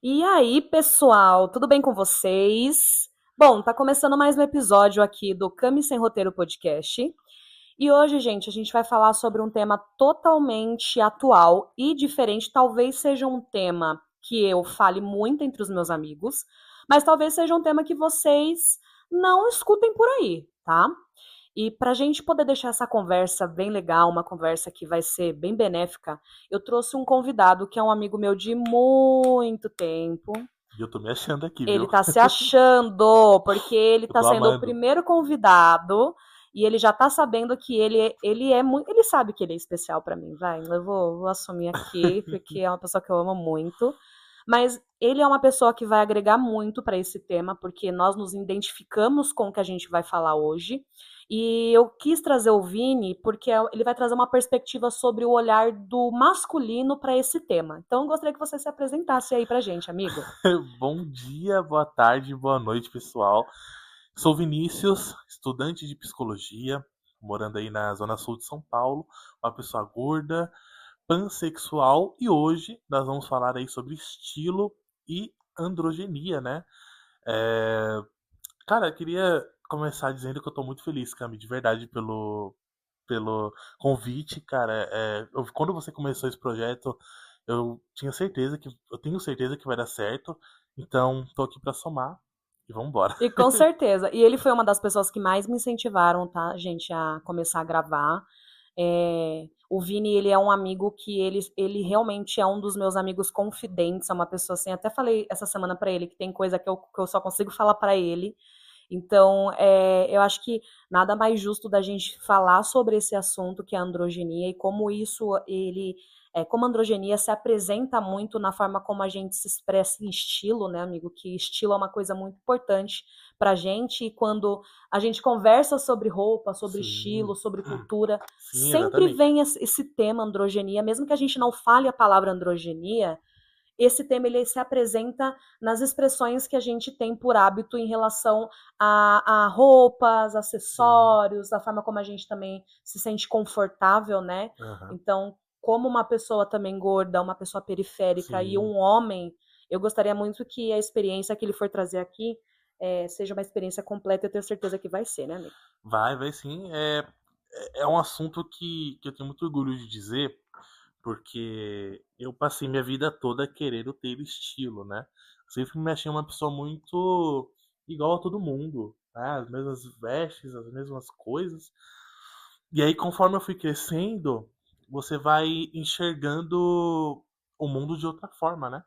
E aí, pessoal, tudo bem com vocês? Bom, tá começando mais um episódio aqui do Cami Sem Roteiro Podcast. E hoje, gente, a gente vai falar sobre um tema totalmente atual e diferente. Talvez seja um tema que eu fale muito entre os meus amigos, mas talvez seja um tema que vocês não escutem por aí, tá? E para a gente poder deixar essa conversa bem legal, uma conversa que vai ser bem benéfica, eu trouxe um convidado que é um amigo meu de muito tempo. E eu tô me achando aqui, Ele viu? tá se achando, porque ele Eu tá tô sendo o amando. primeiro convidado e ele já tá sabendo que ele é muito. Ele sabe que ele é especial para mim, vai. Eu vou assumir aqui, porque é uma pessoa que eu amo muito. Mas ele é uma pessoa que vai agregar muito para esse tema, porque nós nos identificamos com o que a gente vai falar hoje. E eu quis trazer o Vini porque ele vai trazer uma perspectiva sobre o olhar do masculino para esse tema. Então, eu gostaria que você se apresentasse aí pra gente, amigo. Bom dia, boa tarde, boa noite, pessoal. Sou Vinícius, estudante de psicologia, morando aí na Zona Sul de São Paulo, uma pessoa gorda, pansexual, e hoje nós vamos falar aí sobre estilo e androgenia, né? É, Cara, eu queria começar dizendo que eu tô muito feliz, Cami, de verdade, pelo convite, cara. Quando você começou esse projeto, eu tenho certeza que vai dar certo. Então, tô aqui pra somar e vamos embora. E com certeza. E ele foi uma das pessoas que mais me incentivaram, tá, gente, a começar a gravar. O Vini, ele é um amigo que ele realmente é um dos meus amigos confidentes, é uma pessoa assim, até falei essa semana pra ele que tem coisa que eu só consigo falar pra ele. Então, eu acho que nada mais justo da gente falar sobre esse assunto que é a androgenia e como como a androgenia se apresenta muito na forma como a gente se expressa em estilo, né, amigo? Que estilo é uma coisa muito importante pra gente e quando a gente conversa sobre roupa, sobre Sim, estilo, sobre cultura, sim, sempre exatamente. vem esse tema androgenia, mesmo que a gente não fale a palavra androgenia, esse tema ele se apresenta nas expressões que a gente tem por hábito em relação a roupas, Sim, acessórios, a forma como a gente também se sente confortável, né? aham, Então, como uma pessoa também gorda, uma pessoa periférica e sim. um homem, eu gostaria muito que a experiência que ele for trazer aqui seja uma experiência completa. Eu tenho certeza que vai ser, né, amigo? Vai sim. É um assunto que eu tenho muito orgulho de dizer, porque eu passei minha vida toda querendo ter estilo, né? Sempre me achei uma pessoa muito igual a todo mundo, né? As mesmas vestes, as mesmas coisas. E aí, conforme eu fui crescendo, você vai enxergando o mundo de outra forma, né?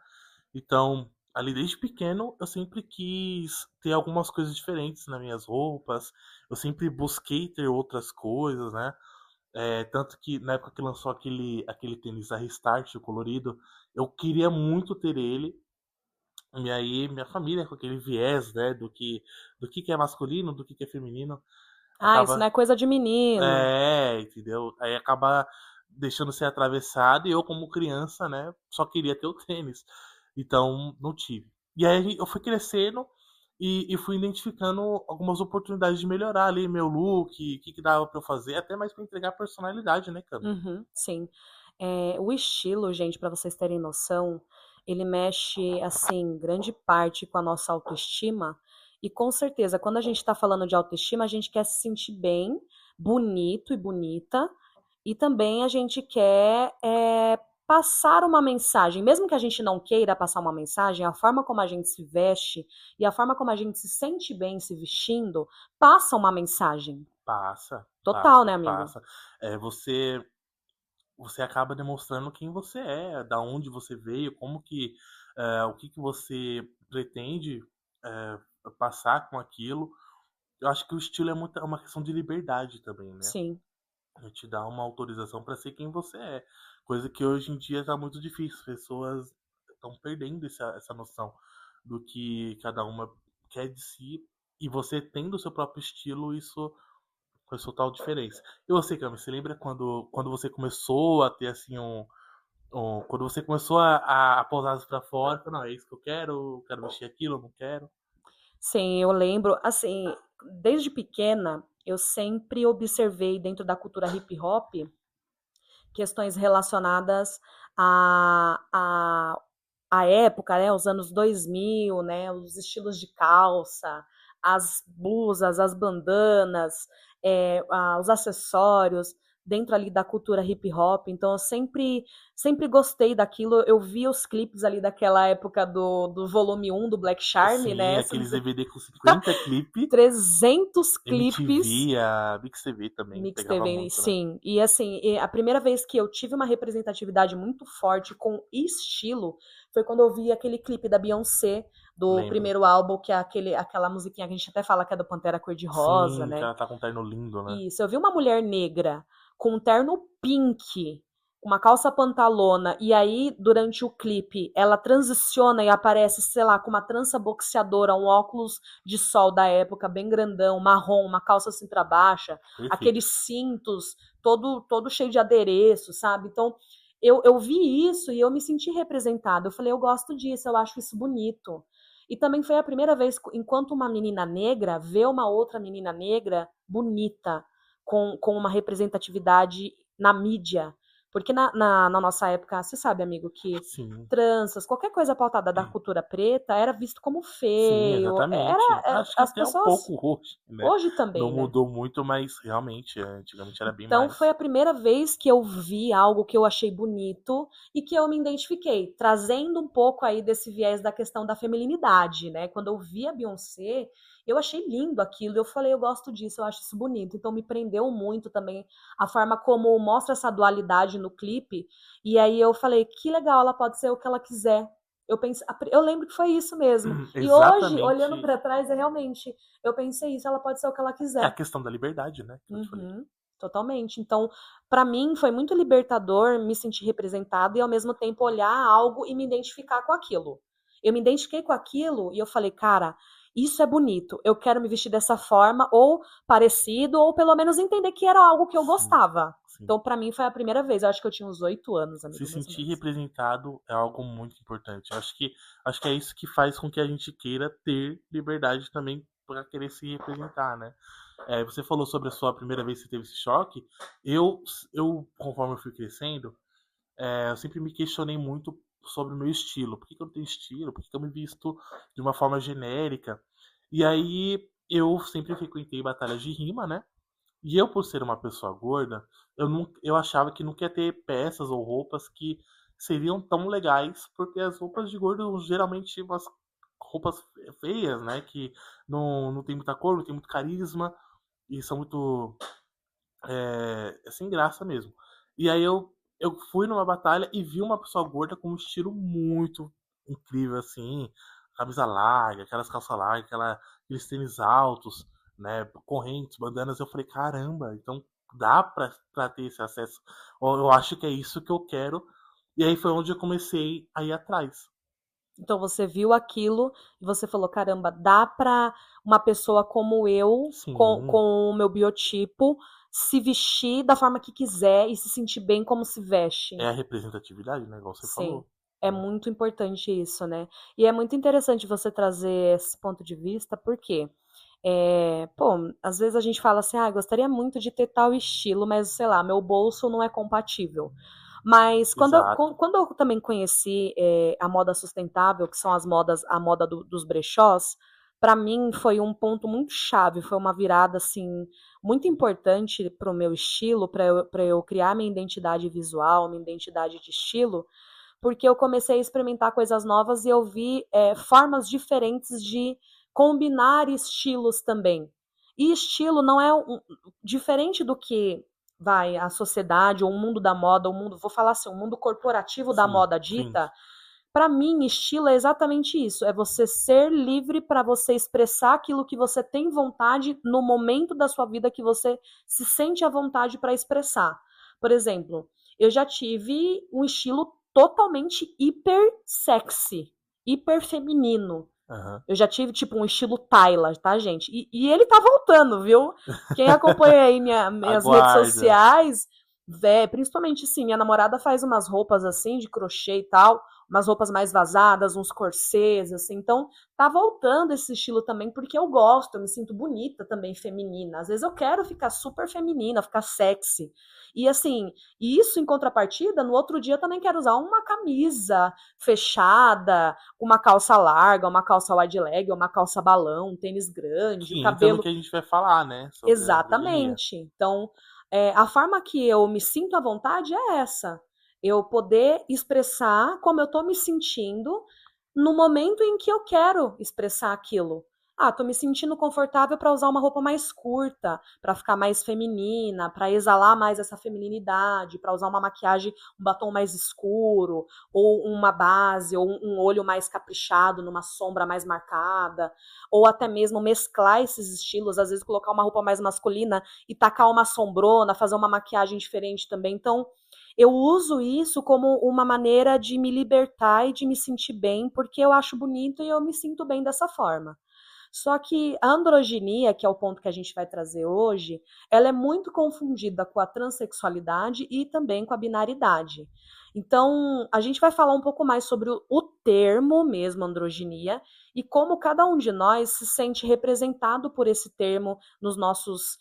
Então, ali desde pequeno, eu sempre quis ter algumas coisas diferentes nas minhas roupas. Eu sempre busquei ter outras coisas, né? Tanto que na época que lançou aquele tênis da Restart, o colorido, eu queria muito ter ele. E aí minha família, com aquele viés, né, do que é masculino, do que é feminino, Ah, isso não acaba. é coisa de menino. Entendeu? Aí acaba deixando ser atravessado e eu, como criança, né, só queria ter o tênis. Então, não tive. E aí eu fui crescendo e fui identificando algumas oportunidades de melhorar ali meu look, o que dava pra eu fazer, até mais pra entregar personalidade, né, Cami? Uhum, sim. O estilo, gente, para vocês terem noção, ele mexe, assim, grande parte com a nossa autoestima. E com certeza, quando a gente está falando de autoestima, a gente quer se sentir bem, bonito e bonita. E também a gente quer passar uma mensagem. Mesmo que a gente não queira passar uma mensagem, a forma como a gente se veste e a forma como a gente se sente bem se vestindo passa uma mensagem. Passa, Total, passa, né, amigo? passa. Você acaba demonstrando quem você é, da onde você veio, o que que você pretende é, passar com aquilo. Eu acho que o estilo é uma questão de liberdade também, né? Sim. Ele te dá uma autorização para ser quem você é, coisa que hoje em dia está muito difícil. As pessoas estão perdendo essa noção do que cada uma quer de si, e você tendo o seu próprio estilo, isso faz total diferença. E você, Cami, você lembra quando você começou a ter assim quando você começou a pousar para fora, falou, não, é isso que eu quero vestir aquilo, eu não quero. Sim, eu lembro, assim, desde pequena, eu sempre observei dentro da cultura hip hop questões relacionadas a a época, né, os anos 2000, né, os estilos de calça, as blusas, as bandanas, os acessórios, dentro ali da cultura hip hop. Então eu sempre gostei daquilo. Eu vi os clipes ali daquela época do volume 1 do Black Charm, Sim, né? aqueles DVD com 50 clipes. 300 clipes. MTV, a Mix TV também Mix pegava TV, muito, né? sim. E assim, a primeira vez que eu tive uma representatividade muito forte com estilo foi quando eu vi aquele clipe da Beyoncé, do Lembro. primeiro álbum, que é aquela musiquinha que a gente até fala que é do Pantera Cor-de-Rosa, Sim, que né? ela tá com um terno lindo, né? Isso, eu vi uma mulher negra com um terno pink, uma calça pantalona, e aí, durante o clipe, ela transiciona e aparece, sei lá, com uma trança boxeadora, um óculos de sol da época, bem grandão, marrom, uma calça cintura baixa, Perfeito. aqueles cintos, todo cheio de adereço, sabe? Então, eu vi isso e eu me senti representada. Eu falei, eu gosto disso, eu acho isso bonito. E também foi a primeira vez, enquanto uma menina negra vê uma outra menina negra bonita, com uma representatividade na mídia. Porque na nossa época, você sabe, amigo, que Sim. tranças, qualquer coisa pautada da cultura preta era visto como Sim, feio. exatamente. Acho que As até um pessoas, pouco hoje, né? hoje Não também, né? mudou muito, mas realmente, antigamente era bem Então foi mais. a primeira vez que eu vi algo que eu achei bonito e que eu me identifiquei, trazendo um pouco aí desse viés da questão da feminilidade, né? Quando eu vi a Beyoncé, eu achei lindo aquilo, eu falei, eu gosto disso, eu acho isso bonito. Então me prendeu muito também a forma como mostra essa dualidade no clipe. E aí eu falei, que legal, ela pode ser o que ela quiser. Eu lembro que foi isso mesmo. E hoje, olhando Exatamente. para trás, realmente, eu pensei isso, ela pode ser o que ela É a quiser. questão da liberdade, né? Que eu te falei. Uhum, totalmente. Então, para mim foi muito libertador me sentir representada e ao mesmo tempo olhar algo e me identificar com aquilo. Eu me identifiquei com aquilo e eu falei, cara, isso é bonito. Eu quero me vestir dessa forma ou parecido ou pelo menos entender que era algo que eu Sim, gostava. sim. Então, para mim foi a primeira vez. Eu acho que eu tinha uns 8 anos, Se amigo, mais ou sentir menos. representado é algo muito importante. Acho que é isso que faz com que a gente queira ter liberdade também para querer se representar, né? Você falou sobre a sua primeira vez que você teve esse choque. Eu conforme eu fui crescendo, eu sempre me questionei muito sobre o meu estilo. Por que eu não tenho estilo? Por que eu me visto de uma forma genérica? E aí eu sempre frequentei batalhas de rima, né? E eu, por ser uma pessoa gorda, eu achava que não ia ter peças ou roupas que seriam tão legais, porque as roupas de gordo geralmente umas roupas feias, né? Que não tem muita cor, não tem muito carisma e são muito sem graça mesmo. E aí eu fui numa batalha e vi uma pessoa gorda com um estilo muito incrível, assim, camisa larga, aquelas calças largas, aqueles tênis altos, né, correntes, bandanas. Eu falei, caramba, então dá pra ter esse acesso. Eu acho que é isso que eu quero. E aí foi onde eu comecei a ir atrás. Então você viu aquilo e você falou, caramba, dá para uma pessoa como eu, Sim, com o meu biotipo, se vestir da forma que quiser e se sentir bem como se veste. é a representatividade, né, igual você Sim, falou. é Né? muito importante isso, né? E é muito interessante você trazer esse ponto de vista, porque, pô, às vezes a gente fala assim, ah, gostaria muito de ter tal estilo, mas sei lá, meu bolso não é compatível. Mas Exato. quando eu também conheci a moda sustentável, que são a moda dos brechós, para mim foi um ponto muito chave, foi uma virada assim muito importante para o meu estilo, para eu criar minha identidade visual, minha identidade de estilo, porque eu comecei a experimentar coisas novas e eu vi formas diferentes de combinar estilos também. E estilo não é diferente do que vai a sociedade ou o mundo da moda, o mundo, vou falar assim, o mundo corporativo da Sim, moda sim. dita. Para mim, estilo é exatamente isso, é você ser livre para você expressar aquilo que você tem vontade no momento da sua vida que você se sente à vontade para expressar. Por exemplo, eu já tive um estilo totalmente hiper sexy, hiper feminino. Aham. Eu já tive, tipo, um estilo Tyla, tá, gente? E ele tá voltando, viu? Quem acompanha aí minhas redes Aguarda. sociais, principalmente, sim, minha namorada faz umas roupas assim, de crochê e tal. umas roupas mais vazadas, uns corsês, assim. Então, tá voltando esse estilo também, porque eu gosto, eu me sinto bonita também, feminina. Às vezes eu quero ficar super feminina, ficar sexy. E assim, isso em contrapartida, no outro dia eu também quero usar uma camisa fechada, uma calça larga, uma calça wide leg, uma calça balão, um tênis grande, o Que entra no cabelo. que a gente vai falar, né? Sobre a androginia. Exatamente. Então, a forma que eu me sinto à vontade é essa. Eu poder expressar como eu estou me sentindo no momento em que eu quero expressar aquilo. Ah, tô me sentindo confortável para usar uma roupa mais curta, para ficar mais feminina, para exalar mais essa femininidade, para usar uma maquiagem, um batom mais escuro, ou uma base, ou um olho mais caprichado, numa sombra mais marcada, ou até mesmo mesclar esses estilos, às vezes colocar uma roupa mais masculina e tacar uma sombrona, fazer uma maquiagem diferente também. Então, eu uso isso como uma maneira de me libertar e de me sentir bem, porque eu acho bonito e eu me sinto bem dessa forma. Só que a androginia, que é o ponto que a gente vai trazer hoje, ela é muito confundida com a transexualidade e também com a binaridade. Então, a gente vai falar um pouco mais sobre o termo mesmo, androginia, e como cada um de nós se sente representado por esse termo nos nossos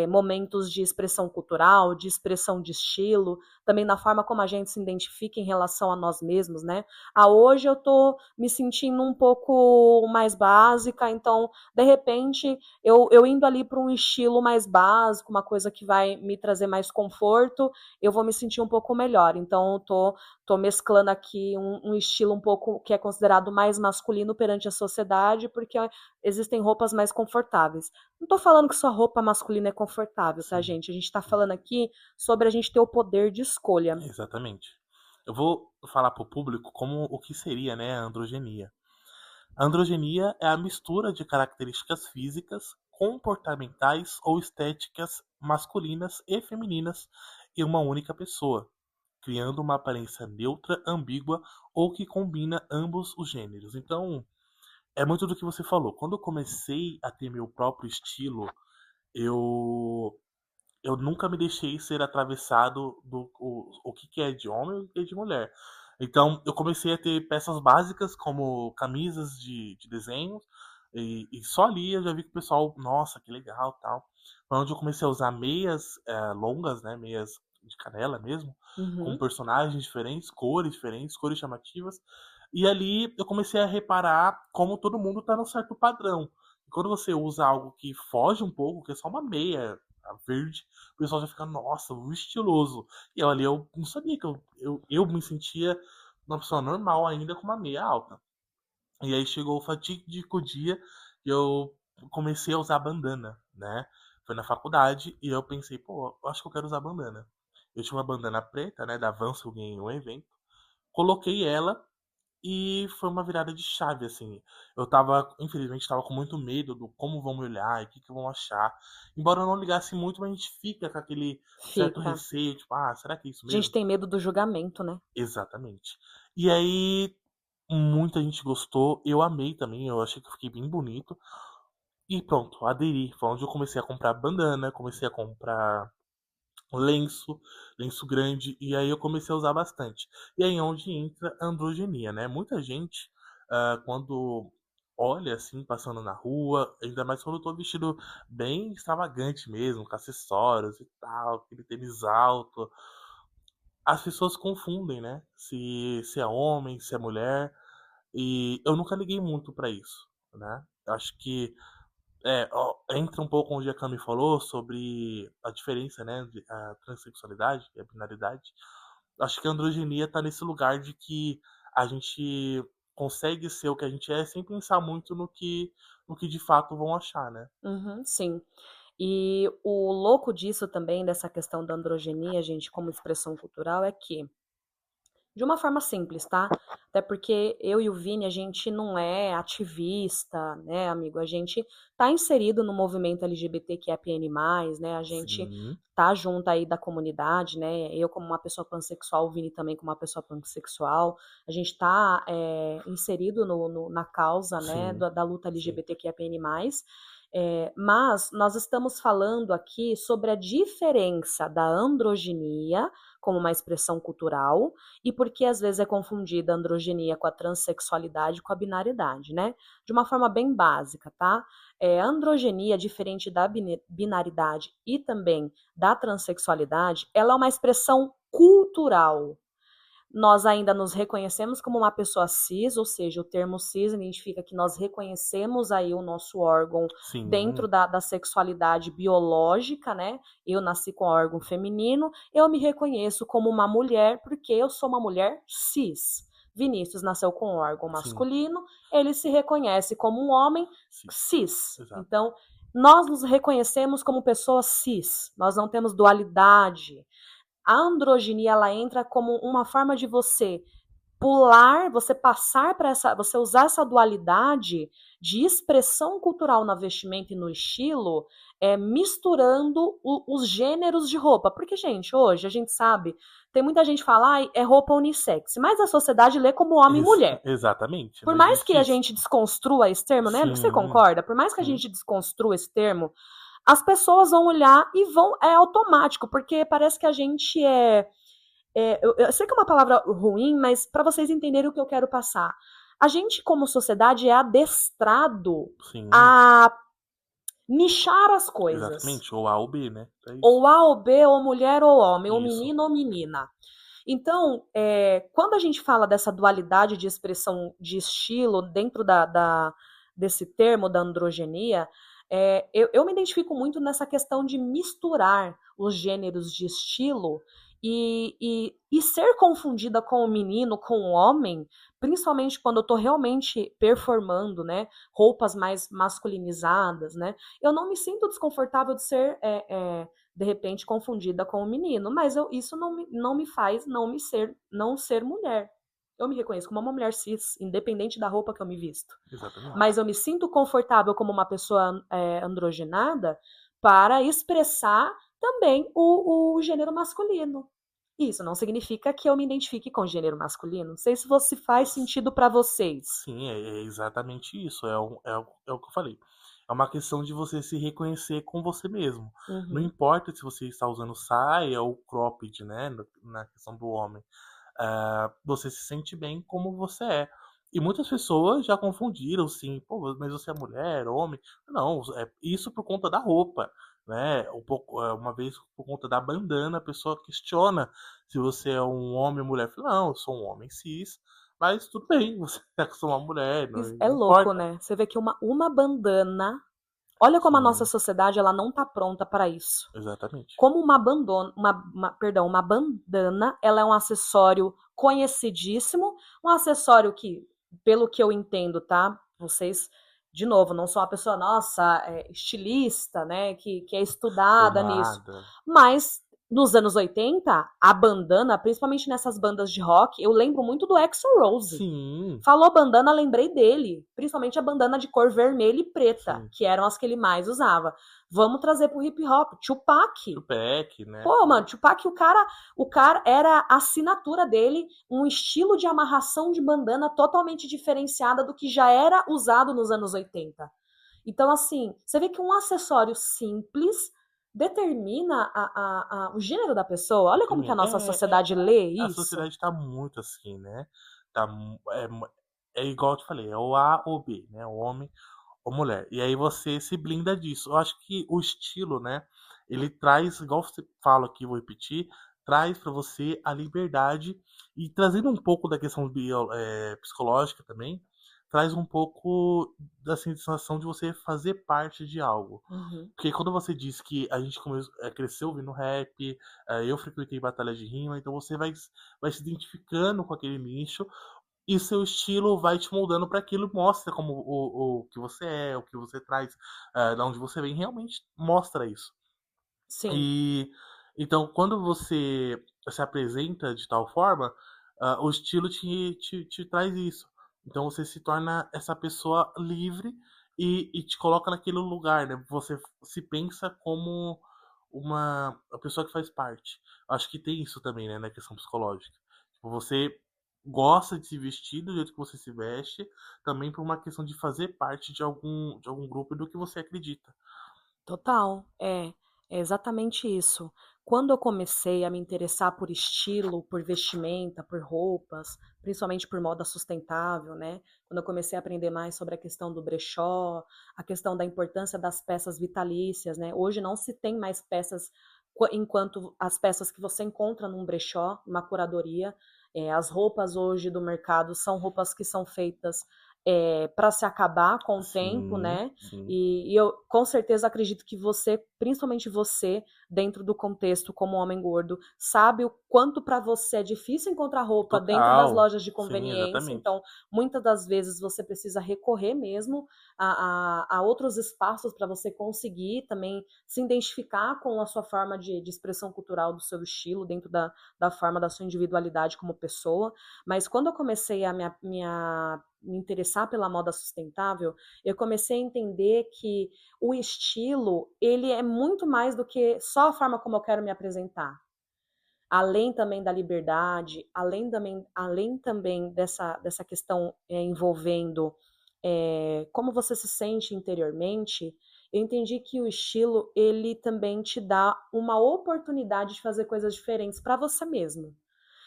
momentos de expressão cultural, de expressão de estilo, também na forma como a gente se identifica em relação a nós mesmos, né? Ah, hoje eu tô me sentindo um pouco mais básica, então, de repente, eu indo ali para um estilo mais básico, uma coisa que vai me trazer mais conforto, eu vou me sentir um pouco melhor. Então, eu tô mesclando aqui um estilo um pouco que é considerado mais masculino perante a sociedade, porque existem roupas mais confortáveis. Não tô falando que só roupa masculina é confortável, tá, Sim, gente? A gente tá falando aqui sobre a gente ter o poder de escolha. exatamente. Eu vou falar para o público como o que seria, né, a androgenia. A androgenia é a mistura de características físicas, comportamentais ou estéticas masculinas e femininas em uma única pessoa, criando uma aparência neutra, ambígua ou que combina ambos os gêneros. Então, é muito do que você falou. Quando eu comecei a ter meu próprio estilo, eu eu nunca me deixei ser atravessado do o que é de homem e o que é de mulher. Então, eu comecei a ter peças básicas, como camisas de desenho, e só ali eu já vi que o pessoal, nossa, que legal, tal. Foi onde eu comecei a usar meias longas, né, meias de canela mesmo, com Uhum. personagens diferentes, cores chamativas. E ali eu comecei a reparar como todo mundo tá num certo padrão. E quando você usa algo que foge um pouco, que é só uma meia verde, o pessoal já fica, nossa, muito estiloso. E eu ali eu não sabia que eu me sentia uma pessoa normal ainda com uma meia alta. E aí chegou o fatídico dia que eu comecei a usar bandana, né? Foi na faculdade e eu pensei, pô, eu acho que eu quero usar bandana. Eu tinha uma bandana preta, né, da Vans que eu ganhei em um evento. Coloquei ela e foi uma virada de chave, assim. Eu tava, infelizmente, tava com muito medo do como vão me olhar e o que, que vão achar. Embora eu não ligasse muito, mas a gente fica com aquele certo Fica. receio, tipo, ah, será que é isso A gente mesmo? tem medo do julgamento, né? Exatamente. E aí, muita gente gostou, eu amei também, eu achei que eu fiquei bem bonito. E pronto, aderi. Foi onde eu comecei a comprar bandana, comecei a comprar lenço, lenço grande, e aí eu comecei a usar bastante. E aí é onde entra a androgenia, né? Muita gente, quando olha assim, passando na rua, ainda mais quando eu tô vestido bem extravagante mesmo, com acessórios e tal, aquele tênis alto, as pessoas confundem, né? Se é homem, se é mulher, e eu nunca liguei muito pra isso, né? Acho que ó, entra um pouco onde a Cami falou sobre a diferença, né, de a transexualidade e a binaridade. Acho que a androgenia tá nesse lugar de que a gente consegue ser o que a gente é sem pensar muito no que de fato vão achar, né? Uhum, sim. E o louco disso também, dessa questão da androgenia, gente, como expressão cultural, é que de uma forma simples, tá? Até porque eu e o Vini, a gente não é ativista, né, amigo? A gente tá inserido no movimento LGBTQIAPN+, né? A gente Sim, tá junto aí da comunidade, né? Eu como uma pessoa pansexual, o Vini também como uma pessoa pansexual. A gente tá inserido na causa, né, sim, da luta sim. LGBTQIAPN+. Mas nós estamos falando aqui sobre a diferença da androginia como uma expressão cultural e porque às vezes é confundida a androginia com a transexualidade e com a binariedade, né? De uma forma bem básica, tá? A androginia, diferente da binaridade e também da transexualidade, ela é uma expressão cultural. Nós ainda nos reconhecemos como uma pessoa cis, ou seja, o termo cis identifica que nós reconhecemos aí o nosso órgão dentro Sim, da sexualidade biológica, né? Eu nasci com órgão feminino, eu me reconheço como uma mulher porque eu sou uma mulher cis. Vinícius nasceu com órgão sim, masculino, ele se reconhece como um homem sim, cis. exato. Então, nós nos reconhecemos como pessoas cis, nós não temos dualidade. A androginia ela entra como uma forma de você pular, você passar para essa, você usar essa dualidade de expressão cultural na vestimenta e no estilo, misturando os gêneros de roupa. Porque, gente, hoje a gente sabe, tem muita gente que fala, é roupa unissex, mas a sociedade lê como homem e mulher. Exatamente, Por não mais que existe a isso. gente desconstrua esse termo, né? Você Sim, concorda? Por mais que a sim, gente desconstrua esse termo, as pessoas vão olhar e vão. É automático, porque parece que a gente eu sei que é uma palavra ruim, mas para vocês entenderem o que eu quero passar. A gente, como sociedade, é adestrado sim, a nichar as coisas. exatamente. Ou A ou B, né? É isso. Ou A ou B, ou mulher ou homem, ou Isso. menino ou menina. Então, quando a gente fala dessa dualidade de expressão de estilo dentro desse termo da androgenia, eu me identifico muito nessa questão de misturar os gêneros de estilo e ser confundida com o menino, com o homem, principalmente quando eu estou realmente performando, né, roupas mais masculinizadas, né, eu não me sinto desconfortável de ser de repente confundida com o menino, mas isso não me faz não ser mulher. Eu me reconheço como uma mulher cis, independente da roupa que eu me visto. Exatamente. Mas eu me sinto confortável como uma pessoa androgenada para expressar também o gênero masculino. Isso não significa que eu me identifique com o gênero masculino. Não sei se faz sentido para vocês. Sim, é exatamente isso. É o que eu falei. É uma questão de você se reconhecer com você mesmo. Não Uhum. importa se você está usando saia ou cropped, né? Na questão do homem. Você se sente bem como você é. E muitas pessoas já confundiram, sim, pô, mas você é mulher, homem? Não, é isso por conta da roupa, né? Uma vez por conta da bandana, a pessoa questiona se você é um homem ou mulher. Fala, não, eu sou um homem cis, mas tudo bem, você é que sou uma mulher, não, É não louco, importa. né? Você vê que uma bandana. Olha como a nossa Sim, sociedade ela não está pronta para isso. exatamente. Como uma bandana, ela é um acessório conhecidíssimo, um acessório que, pelo que eu entendo, tá? Vocês, de novo, não sou uma pessoa, nossa, estilista, né, que é estudada nisso. Formada. Mas, nos anos 80, a bandana, principalmente nessas bandas de rock, eu lembro muito do Axl Rose. Sim, Falou bandana, lembrei dele. Principalmente a bandana de cor vermelha e preta, sim. que eram as que ele mais usava. Vamos trazer pro hip hop. Tupac. Tupac, né? Pô, mano, Tupac, o cara era a assinatura dele, um estilo de amarração de bandana totalmente diferenciada do que já era usado nos anos 80. Então, assim, você vê que um acessório simples determina o gênero da pessoa. Olha como que a Sim, nossa sociedade lê a isso. sociedade tá muito assim, né? Tá, é igual eu te falei, é o A ou B, né? O homem ou mulher. E aí você se blinda disso. Eu acho que o estilo, né? Ele traz, igual você fala aqui, vou repetir, traz para você a liberdade e trazendo um pouco da questão psicológica também, traz um pouco da sensação de você fazer parte de algo. Uhum. Porque quando você diz que a gente cresceu ouvindo rap, eu frequentei batalha de rima, então você vai se identificando com aquele nicho e seu estilo vai te moldando para aquilo, mostra como o que você é, o que você traz, da onde você vem, realmente mostra isso. Sim. E então, quando você se apresenta de tal forma, o estilo te traz isso. Então você se torna essa pessoa livre e te coloca naquele lugar, né? Você se pensa como uma pessoa que faz parte. Acho que tem isso também, né, na questão psicológica. Tipo, você gosta de se vestir do jeito que você se veste, também por uma questão de fazer parte de algum grupo do que você acredita. Total, é exatamente isso. Quando eu comecei a me interessar por estilo, por vestimenta, por roupas, principalmente por moda sustentável, né? Quando eu comecei a aprender mais sobre a questão do brechó, a questão da importância das peças vitalícias, né? Hoje não se tem mais peças enquanto as peças que você encontra num brechó, numa curadoria. As roupas hoje do mercado são roupas que são feitas para se acabar com o tempo, Sim, né? sim. E eu com certeza acredito que você, principalmente você, dentro do contexto como homem gordo, sabe o quanto para você é difícil encontrar roupa dentro das Total. lojas de Sim, conveniência. exatamente. Então, muitas das vezes você precisa recorrer mesmo a outros espaços para você conseguir também se identificar com a sua forma de expressão cultural, do seu estilo, dentro da forma da sua individualidade como pessoa. Mas quando eu comecei a me interessar pela moda sustentável, eu comecei a entender que o estilo, ele é muito mais do que só a forma como eu quero me apresentar. Além também da liberdade, além também dessa questão envolvendo como você se sente interiormente, eu entendi que o estilo, ele também te dá uma oportunidade de fazer coisas diferentes para você mesmo.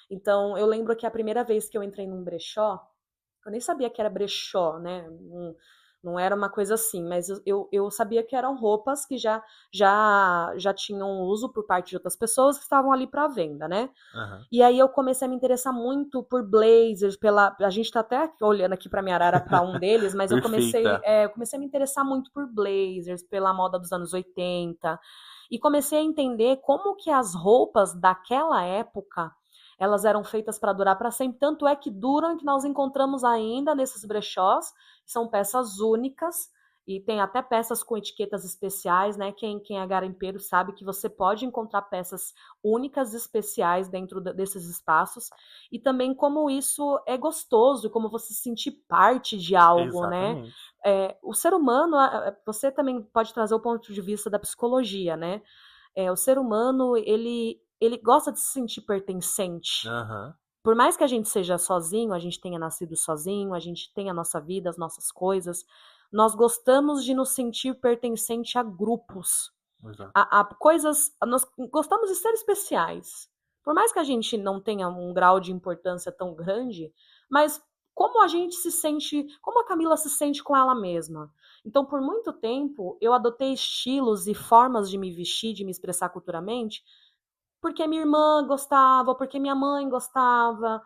Então, eu lembro que a primeira vez que eu entrei num brechó, eu nem sabia que era brechó, né? Não era uma coisa assim, mas eu sabia que eram roupas que já tinham uso por parte de outras pessoas que estavam ali para venda, né? Aham. E aí eu comecei a me interessar muito por blazers, a gente tá até olhando aqui para minha arara para um deles, mas Perfeita. eu comecei a me interessar muito por blazers, pela moda dos anos 80, e comecei a entender como que as roupas daquela época elas eram feitas para durar para sempre, tanto é que duram e que nós encontramos ainda nesses brechós, são peças únicas, e tem até peças com etiquetas especiais, né? Quem é garimpeiro sabe que você pode encontrar peças únicas e especiais dentro desses espaços, e também como isso é gostoso, como você se sentir parte de algo, né? Exatamente. O ser humano, você também pode trazer o ponto de vista da psicologia, né? O ser humano, ele gosta de se sentir pertencente. Aham. Por mais que a gente seja sozinho, a gente tenha nascido sozinho, a gente tenha a nossa vida, as nossas coisas, nós gostamos de nos sentir pertencente a grupos, Exato. a coisas. Nós gostamos de ser especiais. Por mais que a gente não tenha um grau de importância tão grande, mas como a gente se sente, como a Camila se sente com ela mesma. Então, por muito tempo, eu adotei estilos e formas de me vestir, de me expressar culturalmente, porque minha irmã gostava, porque minha mãe gostava,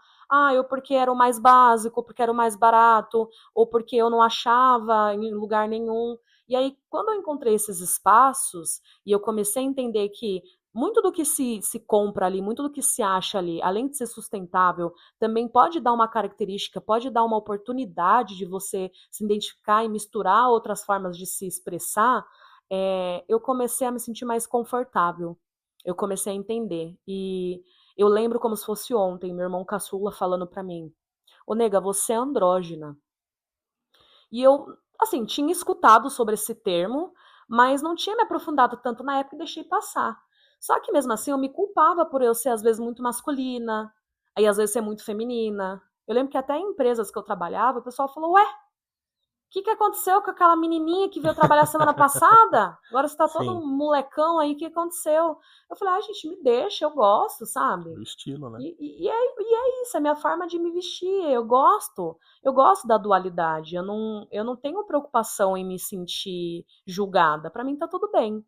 ou porque era o mais básico, porque era o mais barato, ou porque eu não achava em lugar nenhum. E aí, quando eu encontrei esses espaços e eu comecei a entender que muito do que se compra ali, muito do que se acha ali, além de ser sustentável, também pode dar uma característica, pode dar uma oportunidade de você se identificar e misturar outras formas de se expressar, eu comecei a me sentir mais confortável. Eu comecei a entender. E eu lembro como se fosse ontem, meu irmão caçula falando pra mim: Ô nega, você é andrógina. E eu, assim, tinha escutado sobre esse termo, mas não tinha me aprofundado tanto na época e deixei passar. Só que mesmo assim eu me culpava por eu ser às vezes muito masculina, aí às vezes ser muito feminina. Eu lembro que até em empresas que eu trabalhava, o pessoal falou: Ué, que aconteceu com aquela menininha que veio trabalhar semana passada? Agora você tá todo Sim. um molecão aí, o que aconteceu? Eu falei, ai, gente, me deixa, eu gosto, sabe? O estilo, né? E é isso, é minha forma de me vestir. Eu gosto da dualidade. Eu não tenho preocupação em me sentir julgada. Pra mim tá tudo bem.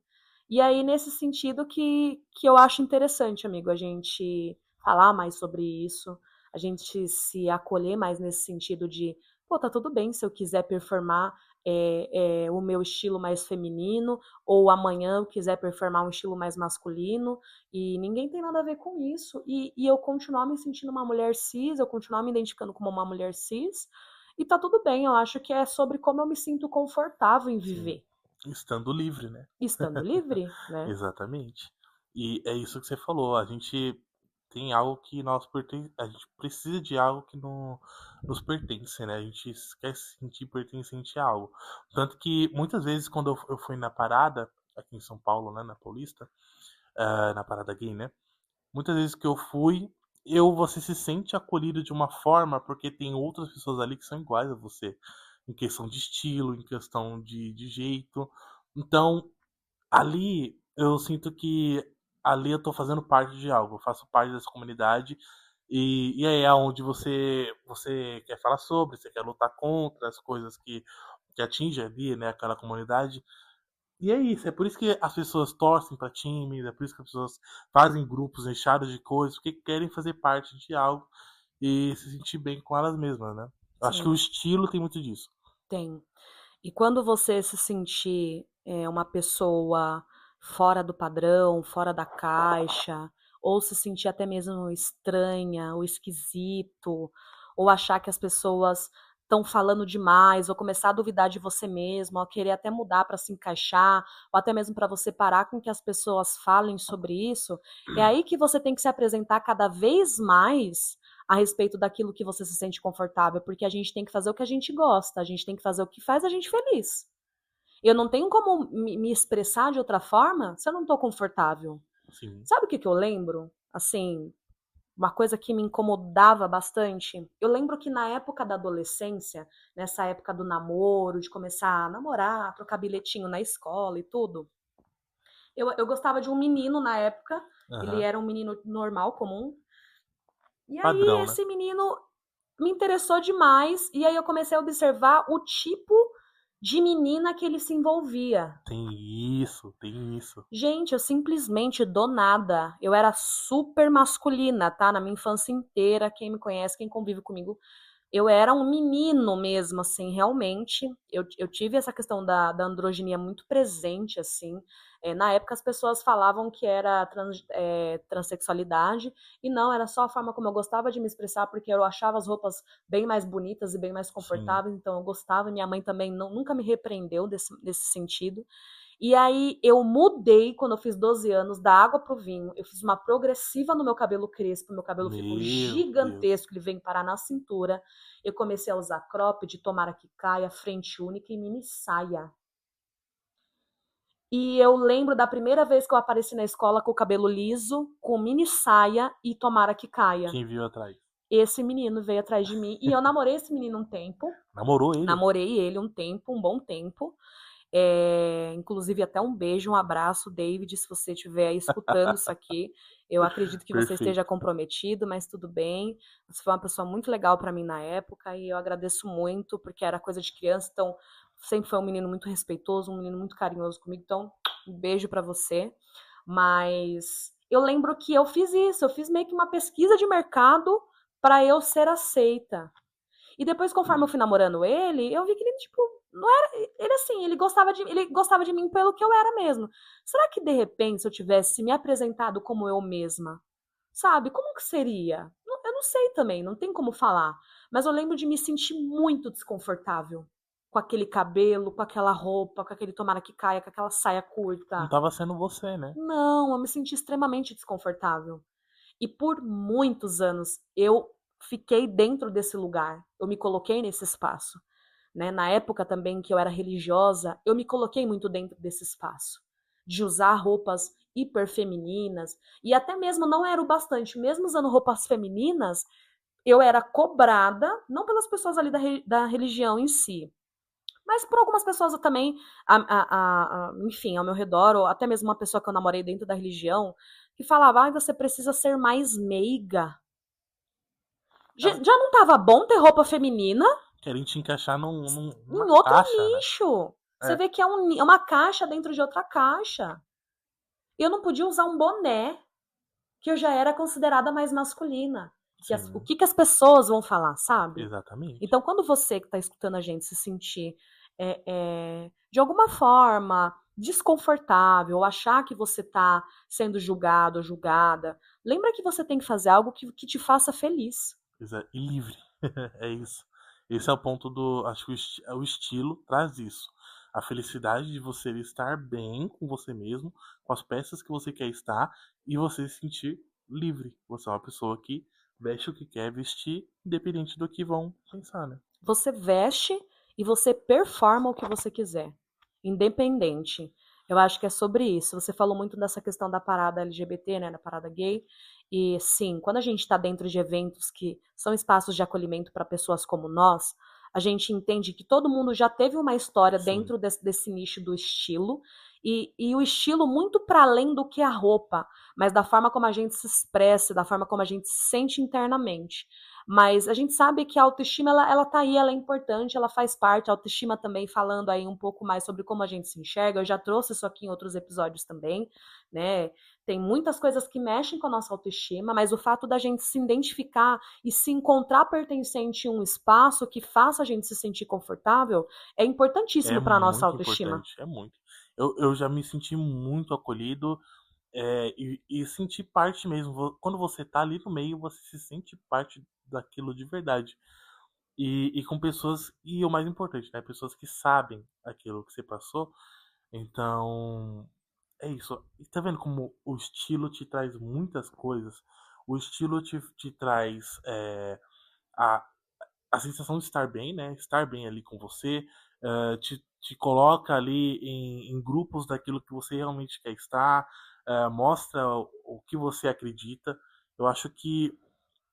E aí, nesse sentido que eu acho interessante, amigo, a gente falar mais sobre isso, a gente se acolher mais nesse sentido de, pô, tá tudo bem se eu quiser performar o meu estilo mais feminino, ou amanhã eu quiser performar um estilo mais masculino, e ninguém tem nada a ver com isso. E eu continuar me sentindo uma mulher cis, eu continuar me identificando como uma mulher cis, e tá tudo bem, eu acho que é sobre como eu me sinto confortável em Sim. viver, Estando livre, né? estando livre, né? Exatamente. E é isso que você falou. A gente tem algo que a gente precisa de algo que não nos pertence, né? A gente quer se sentir pertencente a algo. Tanto que muitas vezes quando eu fui na parada, aqui em São Paulo, né, na Paulista, na parada gay, né? Muitas vezes que eu fui, você se sente acolhido de uma forma porque tem outras pessoas ali que são iguais a você, em questão de estilo, em questão de jeito. Então, ali eu sinto que ali eu tô fazendo parte de algo, eu faço parte dessa comunidade e aí é onde você quer falar sobre, você quer lutar contra as coisas que atingem ali, né, aquela comunidade. E é isso, é por isso que as pessoas torcem para times, é por isso que as pessoas fazem grupos fechados de coisas, porque querem fazer parte de algo e se sentir bem com elas mesmas, né? Eu acho que o Sim, estilo tem muito disso. tem. E quando você se sentir uma pessoa fora do padrão, fora da caixa, ou se sentir até mesmo estranha, ou esquisito, ou achar que as pessoas estão falando demais, ou começar a duvidar de você mesmo, ou querer até mudar para se encaixar, ou até mesmo para você parar com que as pessoas falem sobre isso, é aí que você tem que se apresentar cada vez mais a respeito daquilo que você se sente confortável, porque a gente tem que fazer o que a gente gosta, a gente tem que fazer o que faz a gente feliz. Eu não tenho como me expressar de outra forma se eu não estou confortável. Sim. Sabe o que, que eu lembro? Assim, uma coisa que me incomodava bastante. Eu lembro que na época da adolescência, nessa época do namoro, de começar a namorar, trocar bilhetinho na escola e tudo, eu gostava de um menino na época. Ele Aham. era um menino normal, comum. E aí Padrão, né? esse menino me interessou demais. E aí eu comecei a observar o tipo de menina que ele se envolvia. Tem isso, tem isso. Gente, eu simplesmente do nada, eu era super masculina, tá? Na minha infância inteira, quem me conhece, quem convive comigo, eu era um menino mesmo, assim, realmente. Eu tive essa questão da androginia muito presente, assim. Na época as pessoas falavam que era transexualidade, e não, era só a forma como eu gostava de me expressar, porque eu achava as roupas bem mais bonitas e bem mais Sim. confortáveis, então eu gostava, e minha mãe também nunca me repreendeu nesse sentido. E aí eu mudei quando eu fiz 12 anos, da água pro vinho. Eu fiz uma progressiva no meu cabelo crespo, meu cabelo ficou Meu Deus. gigantesco, ele vem parar na cintura. Eu comecei a usar cropped, tomara que caia, frente única e mini saia. E eu lembro da primeira vez que eu apareci na escola com o cabelo liso, com mini saia e tomara que caia. Quem viu atrás? Esse menino veio atrás de mim e eu namorei esse menino um tempo. Namorou ele? Namorei ele um tempo, um bom tempo. Inclusive, até um beijo, um abraço, David, se você estiver escutando isso aqui. Eu acredito que você esteja Perfeito. comprometido, mas tudo bem. Você foi uma pessoa muito legal para mim na época e eu agradeço muito, porque era coisa de criança, então sempre foi um menino muito respeitoso, um menino muito carinhoso comigo. Então, um beijo para você. Mas eu lembro que eu fiz isso, eu fiz meio que uma pesquisa de mercado para eu ser aceita. E depois, conforme eu fui namorando ele, eu vi que ele, tipo, não era. Ele assim, ele gostava de mim pelo que eu era mesmo. Será que de repente, se eu tivesse me apresentado como eu mesma, sabe? Como que seria? Eu não sei também, não tem como falar. Mas eu lembro de me sentir muito desconfortável com aquele cabelo, com aquela roupa, com aquele tomara que caia, com aquela saia Não curta. tava sendo você, né? Não, eu me senti extremamente desconfortável. E por muitos anos eu fiquei dentro desse lugar, eu me coloquei nesse espaço. Né? Na época também que eu era religiosa, eu me coloquei muito dentro desse espaço, de usar roupas hiper femininas, e até mesmo não era o bastante, mesmo usando roupas femininas, eu era cobrada, não pelas pessoas ali da religião em si, mas por algumas pessoas também, enfim, ao meu redor, ou até mesmo uma pessoa que eu namorei dentro da religião, que falava, você precisa ser mais meiga. Elas Já não tava bom ter roupa feminina querem te encaixar numa em outro caixa, né? nicho? Você É, vê que é uma caixa dentro de outra caixa. Eu não podia usar um boné, que eu já era considerada mais masculina. O sim, que, que as pessoas vão falar, sabe? exatamente. Então, quando você que está escutando a gente se sentir de alguma forma desconfortável, ou achar que você está sendo julgado ou julgada, lembra que você tem que fazer algo que te faça feliz. E livre. É isso. Esse é o ponto do. Acho que o estilo traz isso. A felicidade de você estar bem com você mesmo, com as peças que você quer estar, e você se sentir livre. Você é uma pessoa que veste o que quer vestir, independente do que vão pensar, né? Você veste e você performa o que você quiser, independente. Eu acho que é sobre isso. Você falou muito dessa questão da parada LGBT, né, da parada gay. E sim, quando a gente está dentro de eventos que são espaços de acolhimento para pessoas como nós, a gente entende que todo mundo já teve uma história Sim, dentro desse nicho do estilo. E o estilo muito para além do que a roupa, mas da forma como a gente se expressa, da forma como a gente se sente internamente. Mas a gente sabe que a autoestima, ela tá aí, ela é importante, ela faz parte. A autoestima também, falando aí um pouco mais sobre como a gente se enxerga, eu já trouxe isso aqui em outros episódios também, né? Tem muitas coisas que mexem com a nossa autoestima, mas o fato da gente se identificar e se encontrar pertencente em um espaço que faça a gente se sentir confortável é é importantíssimo para a nossa muito autoestima. importante, é muito. Eu já me senti muito acolhido, e sentir parte mesmo. Quando você tá ali no meio, você se sente parte daquilo de verdade. E com pessoas, e o mais importante, né? Pessoas que sabem aquilo que você passou. Então, é isso. E tá vendo como o estilo te traz muitas coisas? O estilo te traz a, a sensação de estar bem, né? Estar bem ali com você, te coloca ali em grupos daquilo que você realmente quer estar, mostra o que você acredita. Eu acho que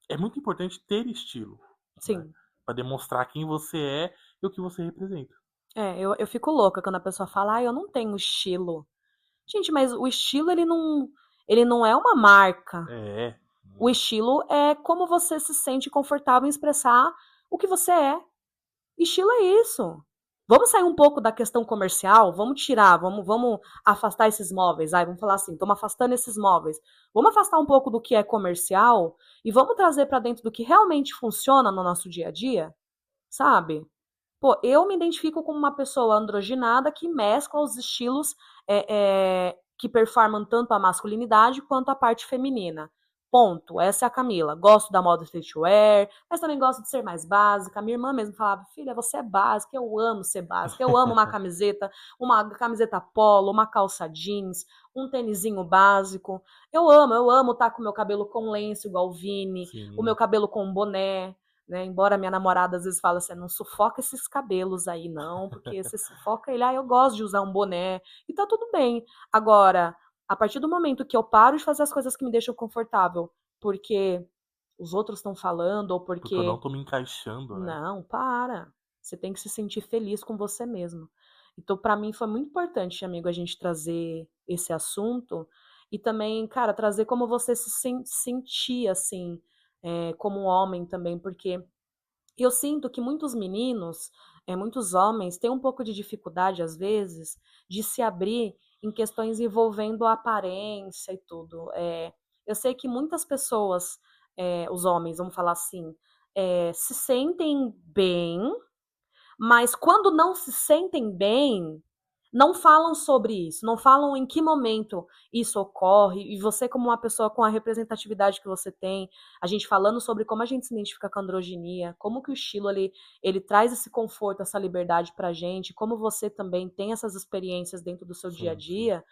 é muito importante ter estilo, né? Sim. Para demonstrar quem você é e o que você representa. Eu fico louca quando a pessoa fala, eu não tenho estilo. Gente, mas o estilo, ele não é uma marca. É, O estilo é como você se sente confortável em expressar o que você é. Estilo é isso. Vamos sair um pouco da questão comercial, vamos tirar, vamos afastar esses móveis. Vamos falar assim, estamos afastando esses móveis. Vamos afastar um pouco do que é comercial e vamos trazer para dentro do que realmente funciona no nosso dia a dia, sabe? Pô, eu me identifico como uma pessoa androginada que mescla os estilos que performam tanto a masculinidade quanto a parte feminina. Ponto. Essa é a Camila. Gosto da moda streetwear, mas também gosto de ser mais básica. Minha irmã mesmo falava, filha, você é básica. Eu amo ser básica. Eu amo uma camiseta polo, uma calça jeans, um tênisinho básico. Eu amo estar com o meu cabelo com lenço, igual o Vini, o meu sim, cabelo com boné, né? Embora minha namorada às vezes fale assim, não sufoca esses cabelos aí não, porque você sufoca ele, eu gosto de usar um boné, e tá tudo bem. Agora, a partir do momento que eu paro de fazer as coisas que me deixam confortável, porque os outros estão falando, ou porque eu não porque... tô me encaixando, né? Não, para. Você tem que se sentir feliz com você mesmo. Então, para mim, foi muito importante, amigo, a gente trazer esse assunto e também, cara, trazer como você se sentia, assim, como um homem também, porque eu sinto que muitos meninos, muitos homens, têm um pouco de dificuldade, às vezes, de se abrir em questões envolvendo a aparência e tudo. Eu sei que muitas pessoas, os homens, vamos falar assim, se sentem bem, mas quando não se sentem bem, não falam sobre isso, não falam em que momento isso ocorre, e você como uma pessoa com a representatividade que você tem, a gente falando sobre como a gente se identifica com a androginia, como que o estilo ele traz esse conforto, essa liberdade pra gente, como você também tem essas experiências dentro do seu dia a Sim, sim. dia,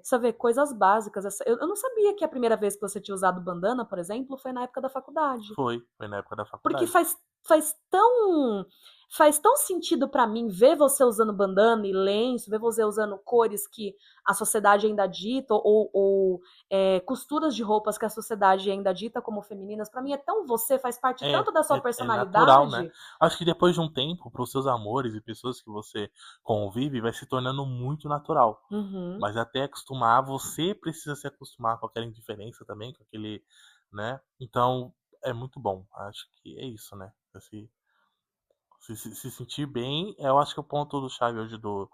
você vê coisas básicas. Eu não sabia que a primeira vez que você tinha usado bandana, por exemplo, foi na época da faculdade. Foi na época da Porque faculdade. faz tão faz tão sentido pra mim ver você usando bandana e lenço, ver você usando cores que a sociedade ainda dita, ou costuras de roupas que a sociedade ainda dita como femininas. Pra mim é tão você, faz parte tanto da sua É natural, né? personalidade. Acho que depois de um tempo, para os seus amores e pessoas que você convive, vai se tornando muito natural. Uhum, Mas até acostumar, você precisa se acostumar com aquela indiferença também, com aquele, né? Então, é muito bom. Acho que é isso, né? Se sentir bem, eu acho que o ponto do chave hoje do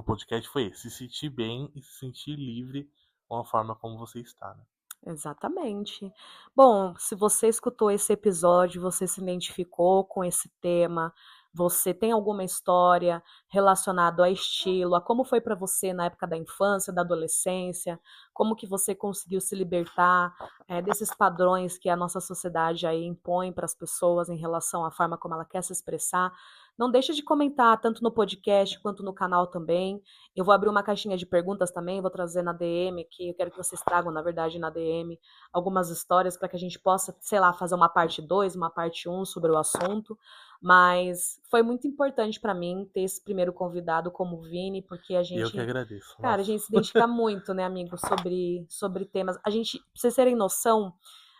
podcast foi esse. Se sentir bem e se sentir livre com a forma como você está, né? exatamente. Bom, se você escutou esse episódio, você se identificou com esse tema, você tem alguma história relacionada a estilo, a como foi para você na época da infância, da adolescência, como que você conseguiu se libertar desses padrões que a nossa sociedade aí impõe para as pessoas em relação à forma como ela quer se expressar, Não deixa de comentar, tanto no podcast quanto no canal também. Eu vou abrir uma caixinha de perguntas também, vou trazer na DM aqui. Eu quero que vocês tragam, na verdade, na DM, algumas histórias para que a gente possa, sei lá, fazer uma parte 2, uma parte um sobre o assunto. Mas foi muito importante para mim ter esse primeiro convidado como o Vini, porque a Eu que gente, agradeço. cara, a Nossa. gente se identifica muito, né, amigo, sobre temas. A gente, pra vocês terem noção,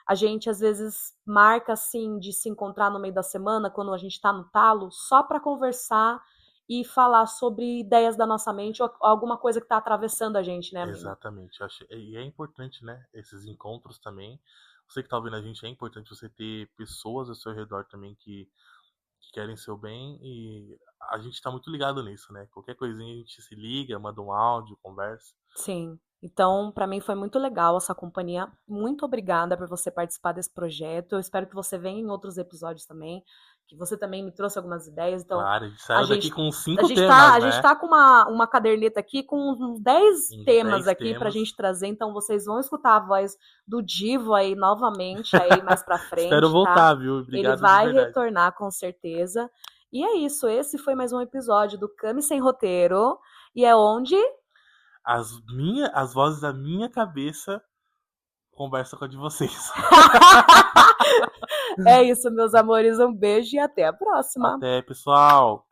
a gente às vezes marca assim de se encontrar no meio da semana, quando a gente tá no talo, só para conversar e falar sobre ideias da nossa mente ou alguma coisa que tá atravessando a gente, né, amigo? Exatamente. E é importante, né? Esses encontros também. Você que tá ouvindo a gente, é importante você ter pessoas ao seu redor também que querem seu bem. E a gente tá muito ligado nisso, né? Qualquer coisinha a gente se liga, manda um áudio, conversa. Sim. Então, para mim foi muito legal essa companhia. Muito obrigada por você participar desse projeto. Eu espero que você venha em outros episódios também, que você também me trouxe algumas ideias. Então, Claro, a gente a saiu daqui gente com a 5 gente tá, temas, a gente né? tá com uma caderneta aqui com uns 10 Uns temas 10 aqui pra temas. gente trazer. Então, vocês vão escutar a voz do Divo aí novamente aí mais pra Espero frente, tá? voltar, viu? Ele Obrigado de vai verdade. retornar com certeza. E é isso, esse foi mais um episódio do Cami Sem Roteiro. E é onde As vozes da minha cabeça conversam com a de vocês. é isso, meus amores. Um beijo e até a próxima. Até, pessoal!